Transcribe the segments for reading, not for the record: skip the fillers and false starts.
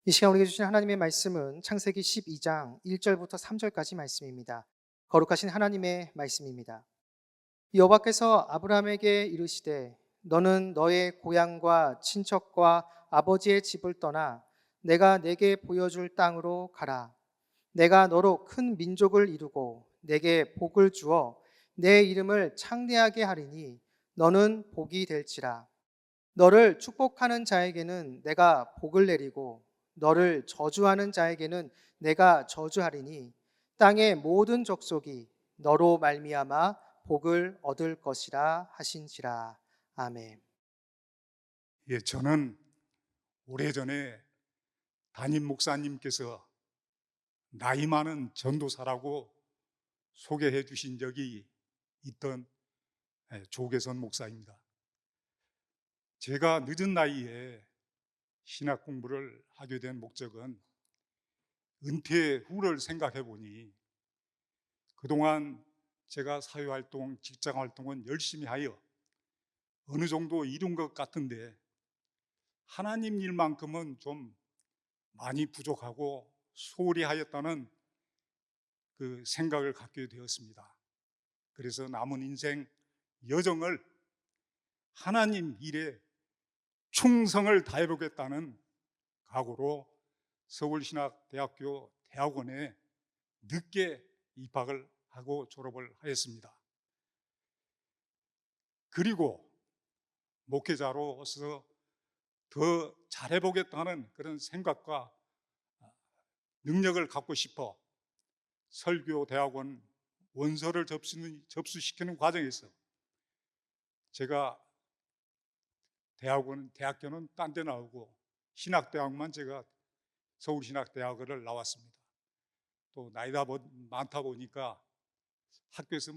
이 시간 우리에게 주신 하나님의 말씀은 창세기 12장 1절부터 3절까지 말씀입니다. 거룩하신 하나님의 말씀입니다. 여호와께서 아브라함에게 이르시되 너는 너의 고향과 친척과 아버지의 집을 떠나 내가 내게 보여줄 땅으로 가라. 내가 너로 큰 민족을 이루고 내게 복을 주어 내 이름을 창대하게 하리니 너는 복이 될지라. 너를 축복하는 자에게는 내가 복을 내리고 너를 저주하는 자에게는 내가 저주하리니 땅의 모든 족속이 너로 말미암아 복을 얻을 것이라 하신지라. 아멘. 예, 저는 오래전에 담임 목사님께서 나이 많은 전도사라고 소개해 주신 적이 있던 조계선 목사입니다. 제가 늦은 나이에 신학 공부를 하게 된 목적은 은퇴 후를 생각해 보니 그동안 제가 사회활동, 직장활동은 열심히 하여 어느 정도 이룬 것 같은데 하나님 일만큼은 좀 많이 부족하고 소홀히 하였다는 그 생각을 갖게 되었습니다. 그래서 남은 인생 여정을 하나님 일에 충성을 다해보겠다는 각오로 서울신학대학교 대학원에 늦게 입학을 하고 졸업을 하였습니다. 그리고 목회자로서 더 잘해보겠다는 그런 생각과 능력을 갖고 싶어 설교대학원 원서를 접수시키는 과정에서 제가 대학교는 딴 데 나오고 신학대학만 제가 서울신학대학을 나왔습니다. 또 나이가 많다 보니까 학교에서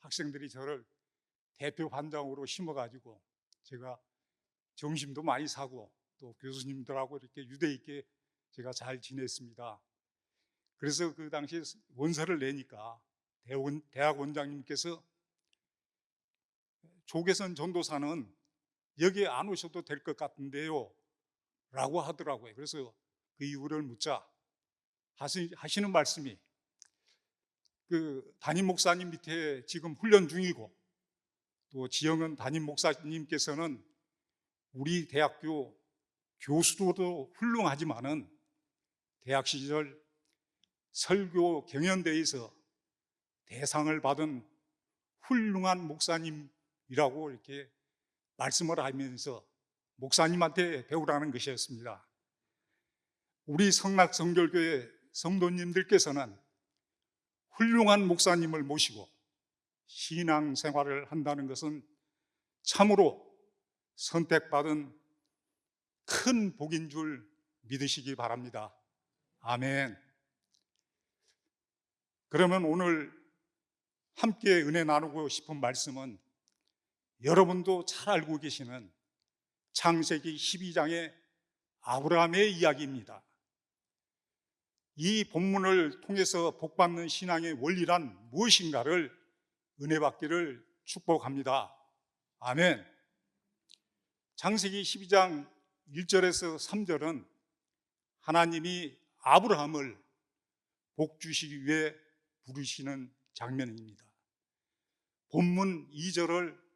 학생들이 저를 대표 반장으로 심어가지고 제가 점심도 많이 사고 또 교수님들하고 이렇게 유대 있게 제가 잘 지냈습니다. 그래서 그 당시에 원서를 내니까 대학 원장님께서 조계선 전도사는 여기에 안 오셔도 될 것 같은데요 라고 하더라고요. 그래서 그 이유를 묻자 하시는 말씀이 그 담임 목사님 밑에 지금 훈련 중이고 또 지영은 담임 목사님께서는 우리 대학교 교수도 훌륭하지만은 대학 시절 설교 경연대회에서 대상을 받은 훌륭한 목사님이라고 이렇게 말씀을 하면서 목사님한테 배우라는 것이었습니다. 우리 성락성결교회 성도님들께서는 훌륭한 목사님을 모시고 신앙생활을 한다는 것은 참으로 선택받은 큰 복인 줄 믿으시기 바랍니다. 아멘. 그러면 오늘 함께 은혜 나누고 싶은 말씀은 여러분도 잘 알고 계시는 창세기 12장의 아브라함의 이야기입니다. 이 본문을 통해서 복받는 신앙의 원리란 무엇인가를 은혜 받기를 축복합니다. 아멘. 창세기 12장 1절에서 3절은 하나님이 아브라함을 복 주시기 위해 부르시는 장면입니다. 본문 2절을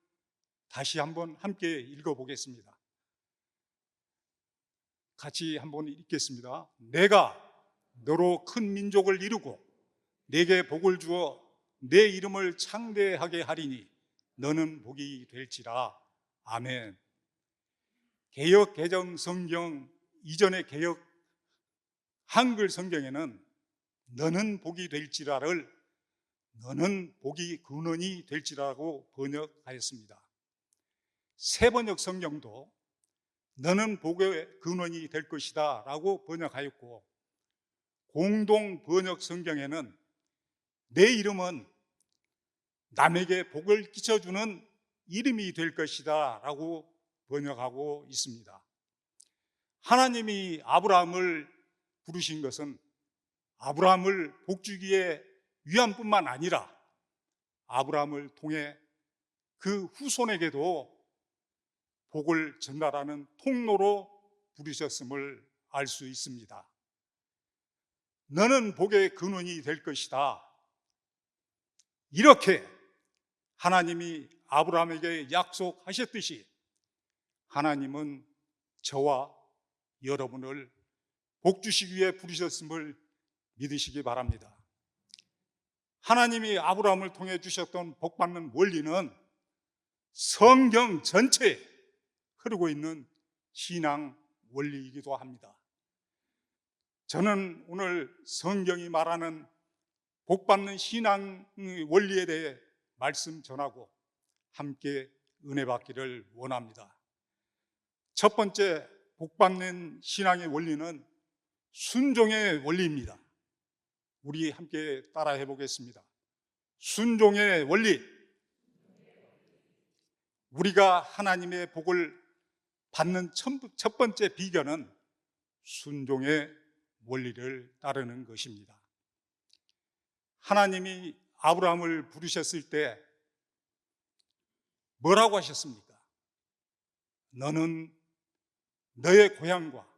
다시 한번 함께 읽어보겠습니다. 같이 한번 읽겠습니다. 내가 너로 큰 민족을 이루고 내게 복을 주어 내 이름을 창대하게 하리니 너는 복이 될지라. 아멘. 개역 개정 성경 이전의 개역 한글 성경에는 너는 복이 될지라를 너는 복이 근원이 될지라고 번역하였습니다. 새 번역 성경도 너는 복의 근원이 될 것이다 라고 번역하였고, 공동 번역 성경에는 내 이름은 남에게 복을 끼쳐주는 이름이 될 것이다 라고 번역하고 있습니다. 하나님이 아브라함을 부르신 것은 아브라함을 복주기에 위함뿐만 아니라 아브라함을 통해 그 후손에게도 복을 전달하는 통로로 부르셨음을 알 수 있습니다. 너는 복의 근원이 될 것이다. 이렇게 하나님이 아브라함에게 약속하셨듯이 하나님은 저와 여러분을 복 주시기 위해 부르셨음을 믿으시기 바랍니다. 하나님이 아브라함을 통해 주셨던 복 받는 원리는 성경 전체에 흐르고 있는 신앙 원리이기도 합니다. 저는 오늘 성경이 말하는 복 받는 신앙 원리에 대해 말씀 전하고 함께 은혜 받기를 원합니다. 첫 번째 복 받는 신앙의 원리는 순종의 원리입니다. 우리 함께 따라해 보겠습니다. 순종의 원리. 우리가 하나님의 복을 받는 첫 번째 비결은 순종의 원리를 따르는 것입니다. 하나님이 아브라함을 부르셨을 때 뭐라고 하셨습니까? 너는 너의 고향과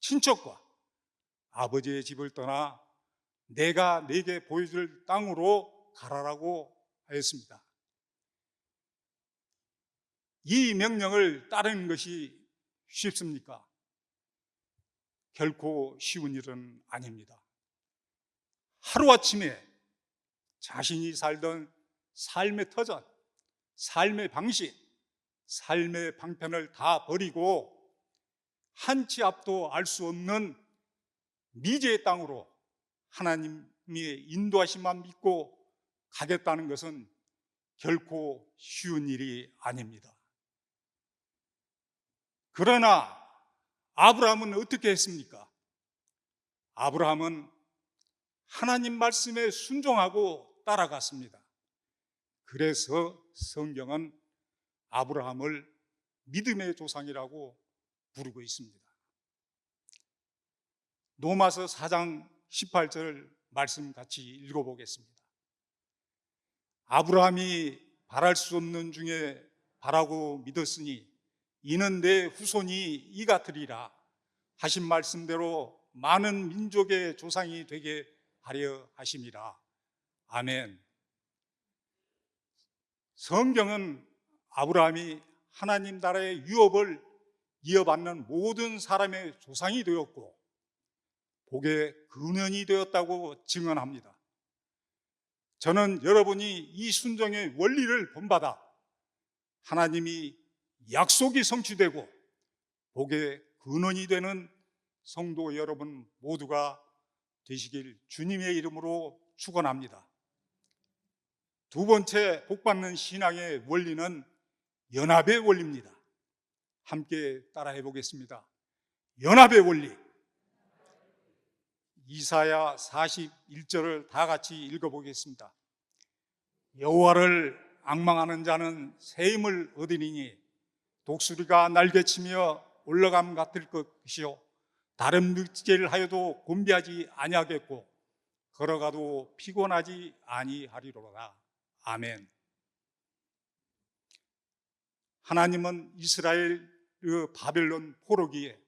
친척과 아버지의 집을 떠나 내가 네게 보여줄 땅으로 가라라고 하였습니다. 이 명령을 따르는 것이 쉽습니까? 결코 쉬운 일은 아닙니다. 하루아침에 자신이 살던 삶의 터전, 삶의 방식, 삶의 방편을 다 버리고 한 치 앞도 알 수 없는 미지의 땅으로 하나님의 인도하심만 믿고 가겠다는 것은 결코 쉬운 일이 아닙니다. 그러나 아브라함은 어떻게 했습니까? 아브라함은 하나님 말씀에 순종하고 따라갔습니다. 그래서 성경은 아브라함을 믿음의 조상이라고 부르고 있습니다. 로마서 4장 18절 말씀 같이 읽어보겠습니다. 아브라함이 바랄 수 없는 중에 바라고 믿었으니 이는 내 후손이 이 같으리라 하신 말씀대로 많은 민족의 조상이 되게 하려 하심이라. 아멘. 성경은 아브라함이 하나님 나라의 유업을 이어받는 모든 사람의 조상이 되었고 복의 근원이 되었다고 증언합니다. 저는 여러분이 이 순종의 원리를 본받아 하나님이 약속이 성취되고 복의 근원이 되는 성도 여러분 모두가 되시길 주님의 이름으로 축원합니다. 두 번째 복받는 신앙의 원리는 연합의 원리입니다. 함께 따라해 보겠습니다. 연합의 원리. 이사야 41절을 다 같이 읽어보겠습니다. 여호와를 앙망하는 자는 새 힘을 얻으리니 독수리가 날개치며 올라감 같을 것이요 다른 물질을 하여도 곤비하지 아니하겠고 걸어가도 피곤하지 아니하리로다. 아멘. 하나님은 이스라엘 바벨론 포로기에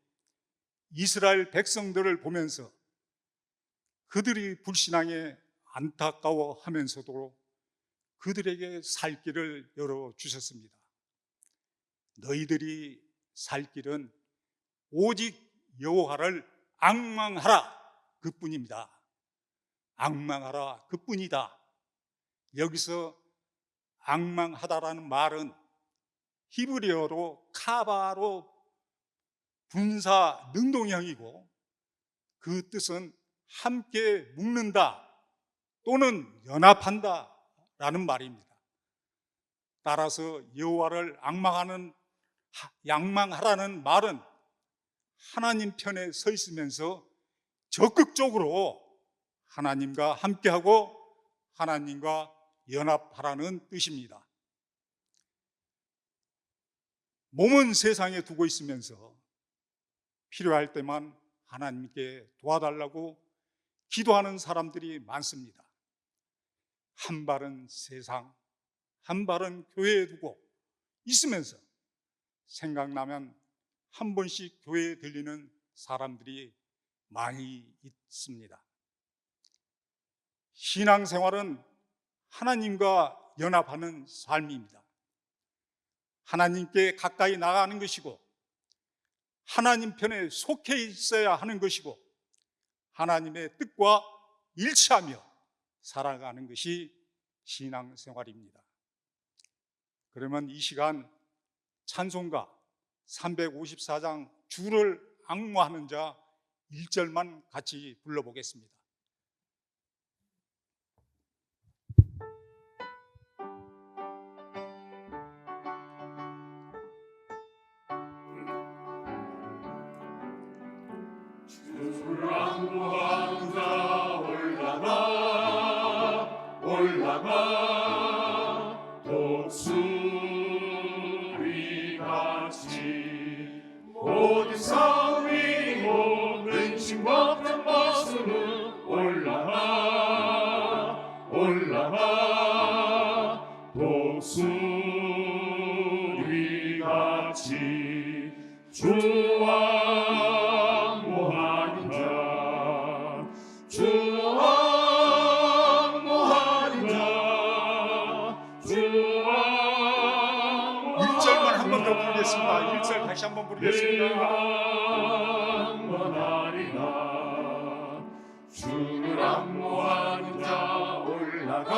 이스라엘 백성들을 보면서 그들이 불신앙에 안타까워하면서도 그들에게 살 길을 열어주셨습니다. 너희들이 살 길은 오직 여호와를 앙망하라 그뿐입니다. 앙망하라 그뿐이다. 여기서 앙망하다라는 말은 히브리어로 카바로 분사 능동형이고 그 뜻은 함께 묶는다 또는 연합한다 라는 말입니다. 따라서 여호와를 앙망하라는 말은 하나님 편에 서 있으면서 적극적으로 하나님과 함께하고 하나님과 연합하라는 뜻입니다. 몸은 세상에 두고 있으면서 필요할 때만 하나님께 도와달라고 기도하는 사람들이 많습니다. 한 발은 세상, 한 발은 교회에 두고 있으면서 생각나면 한 번씩 교회에 들리는 사람들이 많이 있습니다. 신앙생활은 하나님과 연합하는 삶입니다. 하나님께 가까이 나가는 것이고, 하나님 편에 속해 있어야 하는 것이고, 하나님의 뜻과 일치하며 살아가는 것이 신앙생활입니다. 그러면 이 시간 찬송가 354장 주를 앙모하는 자 1절만 같이 불러보겠습니다. 주를 앙모하는 자 올라가 올라가 독수리같이 모든 성 위로 근심 없는 것으로 올라가 올라가 독수리같이 주와 앙모하는 자 주와 앙모하는 자 주와 1절만 한 번 더 부르겠습니다. 1절 다시 한번 부르겠습니다. 앙모하리라 주를 앙모하는 자 올라가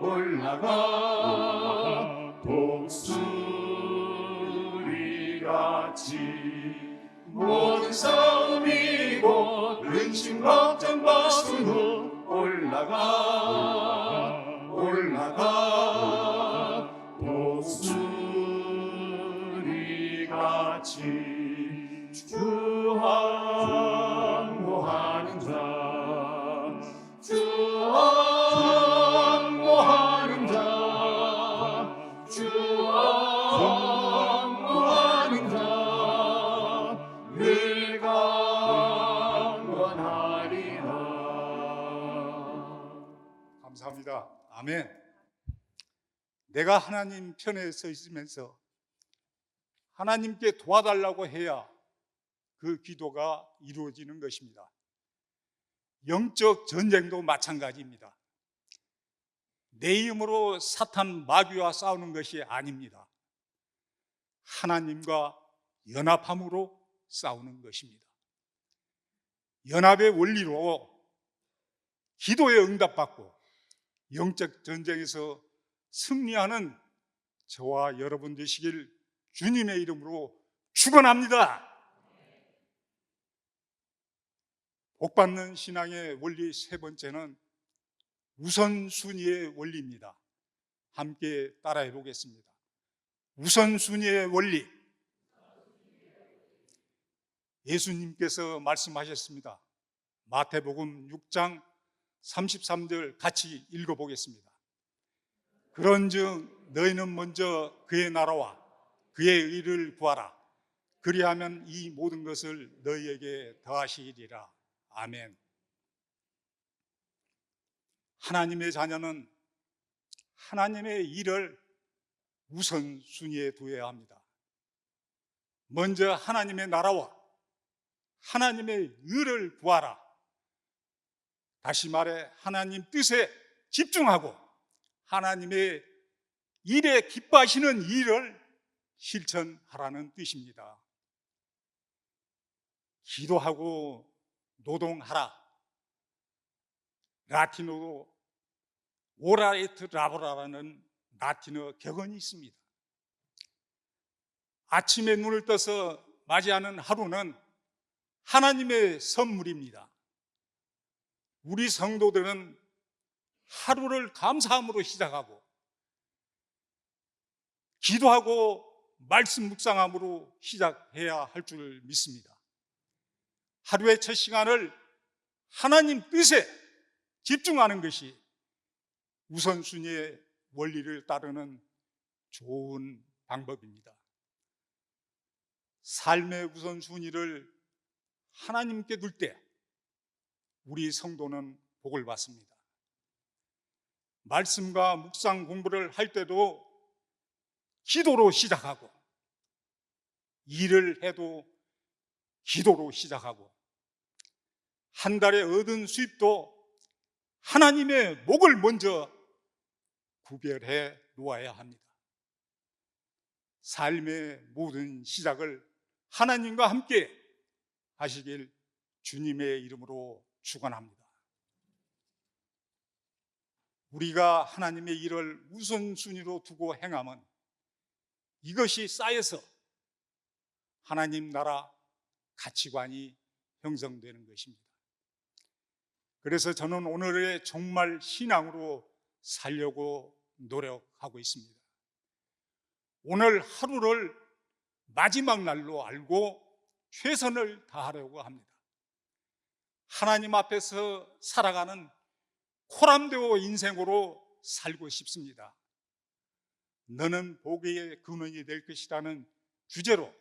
올라가 독수리같이 모든 싸움이고 근심 걱정 벗은 후 올라가 올라가 독수리같이 주 앙모하는 자 주 앙모하는 자 주 앙모하는 자 늘 강건하리라. 감사합니다. 아멘. 내가 하나님 편에 서 있으면서 하나님께 도와달라고 해야 그 기도가 이루어지는 것입니다. 영적 전쟁도 마찬가지입니다. 내 힘으로 사탄 마귀와 싸우는 것이 아닙니다. 하나님과 연합함으로 싸우는 것입니다. 연합의 원리로 기도에 응답받고 영적 전쟁에서 승리하는 저와 여러분 되시길 주님의 이름으로 축원합니다. 복받는 신앙의 원리 세 번째는 우선순위의 원리입니다. 함께 따라해 보겠습니다. 우선순위의 원리. 예수님께서 말씀하셨습니다. 마태복음 6장 33절 같이 읽어보겠습니다. 그런즉 너희는 먼저 그의 나라와 그의 의를 구하라. 그리하면 이 모든 것을 너희에게 더하시리라. 아멘. 하나님의 자녀는 하나님의 일을 우선순위에 두어야 합니다. 먼저 하나님의 나라와 하나님의 의를 구하라. 다시 말해 하나님 뜻에 집중하고 하나님의 일에 기뻐하시는 일을 실천하라는 뜻입니다. 기도하고 노동하라. 라틴어로 오라에트 라보라라는 라틴어 격언이 있습니다. 아침에 눈을 떠서 맞이하는 하루는 하나님의 선물입니다. 우리 성도들은 하루를 감사함으로 시작하고 기도하고 말씀 묵상함으로 시작해야 할 줄 믿습니다. 하루의 첫 시간을 하나님 뜻에 집중하는 것이 우선순위의 원리를 따르는 좋은 방법입니다. 삶의 우선순위를 하나님께 둘 때 우리 성도는 복을 받습니다. 말씀과 묵상 공부를 할 때도 기도로 시작하고 일을 해도 기도로 시작하고 한 달에 얻은 수입도 하나님의 목을 먼저 구별해 놓아야 합니다. 삶의 모든 시작을 하나님과 함께 하시길 주님의 이름으로 축원합니다. 우리가 하나님의 일을 우선순위로 두고 행하면 이것이 쌓여서 하나님 나라 가치관이 형성되는 것입니다. 그래서 저는 오늘의 정말 신앙으로 살려고 노력하고 있습니다. 오늘 하루를 마지막 날로 알고 최선을 다하려고 합니다. 하나님 앞에서 살아가는 코람데오 인생으로 살고 싶습니다. 너는 복의 근원이 될 것이라는 주제로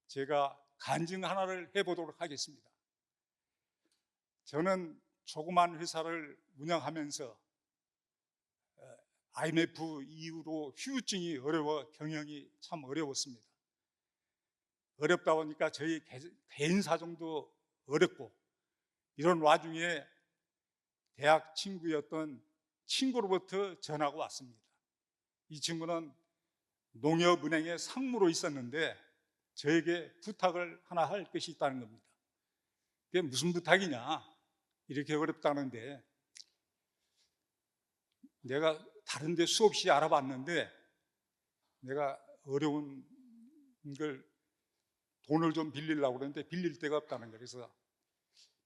제가 간증 하나를 해보도록 하겠습니다. 저는 조그만 회사를 운영하면서 IMF 이후로 휴유증이 어려워 경영이 참 어려웠습니다. 어렵다 보니까 저희 개인 사정도 어렵고 이런 와중에 대학 친구였던 친구로부터 전화가 왔습니다. 이 친구는 농협은행의 상무로 있었는데 저에게 부탁을 하나 할 것이 있다는 겁니다. 그게 무슨 부탁이냐? 이렇게 어렵다는데 내가 다른 데 수없이 알아봤는데 내가 어려운 걸 돈을 좀 빌리려고 그러는데 빌릴 데가 없다는 거예요. 그래서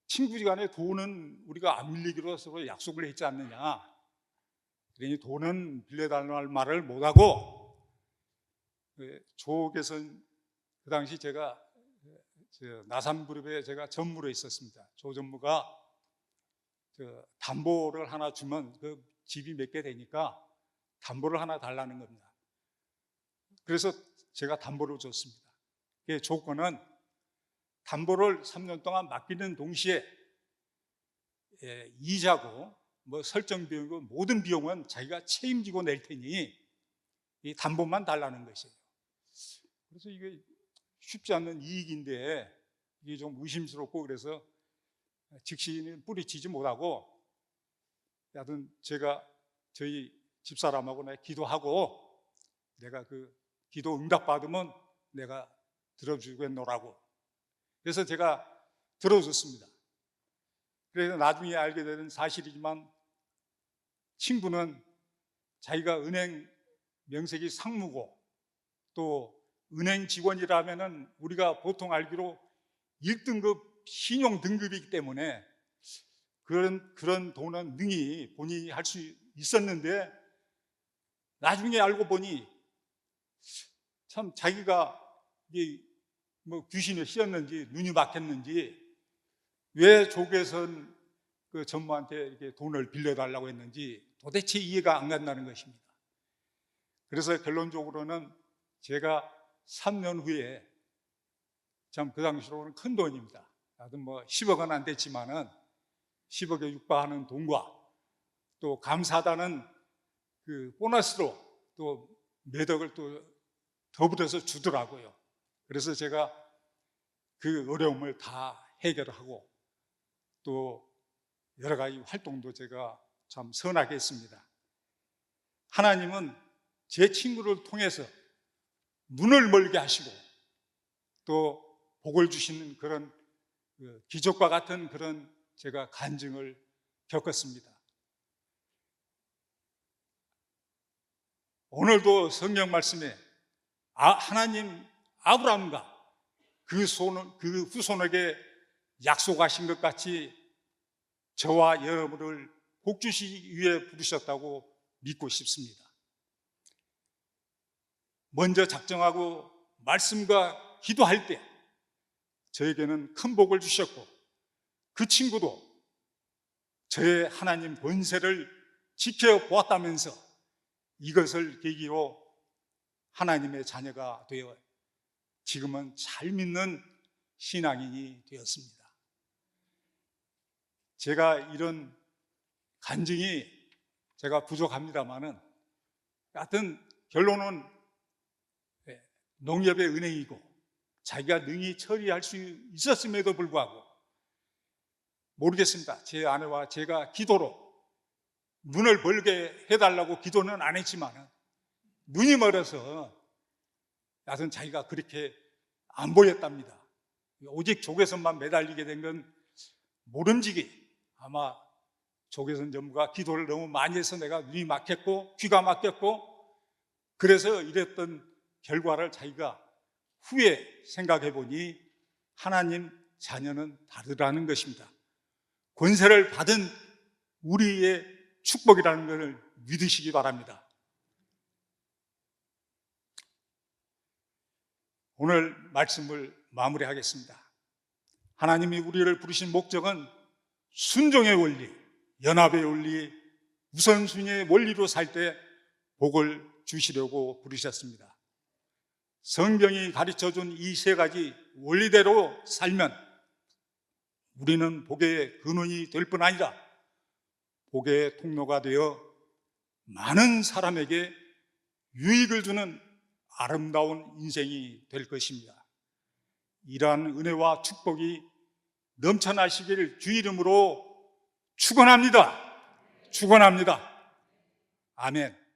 친구간에 돈은 우리가 안 빌리기로 서로 약속을 했지 않느냐. 그러니 돈은 빌려달라는 말을 못하고 조계선 그 당시 제가 나삼그룹에 제가 전무로 있었습니다. 조 전무가 담보를 하나 주면 그 집이 몇 개 되니까 담보를 하나 달라는 겁니다. 그래서 제가 담보를 줬습니다. 그 조건은 담보를 3년 동안 맡기는 동시에 이자고 뭐 설정 비용이고 모든 비용은 자기가 책임지고 낼 테니 이 담보만 달라는 것이에요. 그래서 이게 쉽지 않는 이익인데 이게 좀 의심스럽고 그래서 즉시 뿌리치지 못하고 하여튼 제가 저희 집사람하고 내가 기도하고 내가 그 기도 응답 받으면 내가 들어주겠노라고 그래서 제가 들어줬습니다. 그래서 나중에 알게 되는 사실이지만 친구는 자기가 은행 명색이 상무고 또 은행 직원이라면은 우리가 보통 알기로 1등급 신용 등급이기 때문에 그런 돈은 능히 본인이 할 수 있었는데 나중에 알고 보니 참 자기가 뭐 귀신에 씌었는지 눈이 막혔는지 왜 조계선 그 전무한테 이렇게 돈을 빌려달라고 했는지 도대체 이해가 안 간다는 것입니다. 그래서 결론적으로는 제가 3년 후에 참 그 당시로는 큰 돈입니다. 하여튼 뭐 10억 원 안 됐지만은 10억에 육박하는 돈과 또 감사하다는 그 보너스로 또 몇 억을 또 더불어서 주더라고요. 그래서 제가 그 어려움을 다 해결하고 또 여러 가지 활동도 제가 참 선하게 했습니다. 하나님은 제 친구를 통해서 눈을 멀게 하시고 또 복을 주시는 그런 기적과 같은 그런 제가 간증을 겪었습니다. 오늘도 성경 말씀에 하나님 아브라함과 그 후손에게 약속하신 것 같이 저와 여러분을 복주시기 위해 부르셨다고 믿고 싶습니다. 먼저 작정하고 말씀과 기도할 때 저에게는 큰 복을 주셨고 그 친구도 저의 하나님 권세를 지켜보았다면서 이것을 계기로 하나님의 자녀가 되어 지금은 잘 믿는 신앙인이 되었습니다. 제가 이런 간증이 제가 부족합니다만은 하여튼 결론은 농협의 은행이고 자기가 능히 처리할 수 있었음에도 불구하고 모르겠습니다. 제 아내와 제가 기도로 눈을 벌게 해달라고 기도는 안 했지만 눈이 멀어서 나는 자기가 그렇게 안 보였답니다. 오직 조계선만 매달리게 된 건 모름지기 아마 조계선 전무가 기도를 너무 많이 해서 내가 눈이 막혔고 귀가 막혔고 그래서 이랬던 결과를 자기가 후에 생각해 보니 하나님 자녀는 다르다는 것입니다. 권세를 받은 우리의 축복이라는 것을 믿으시기 바랍니다. 오늘 말씀을 마무리하겠습니다. 하나님이 우리를 부르신 목적은 순종의 원리, 연합의 원리, 우선순위의 원리로 살 때 복을 주시려고 부르셨습니다. 성경이 가르쳐준 이 세 가지 원리대로 살면 우리는 복의 근원이 될 뿐 아니라 복의 통로가 되어 많은 사람에게 유익을 주는 아름다운 인생이 될 것입니다. 이러한 은혜와 축복이 넘쳐나시기를 주 이름으로 축원합니다. 축원합니다. 아멘.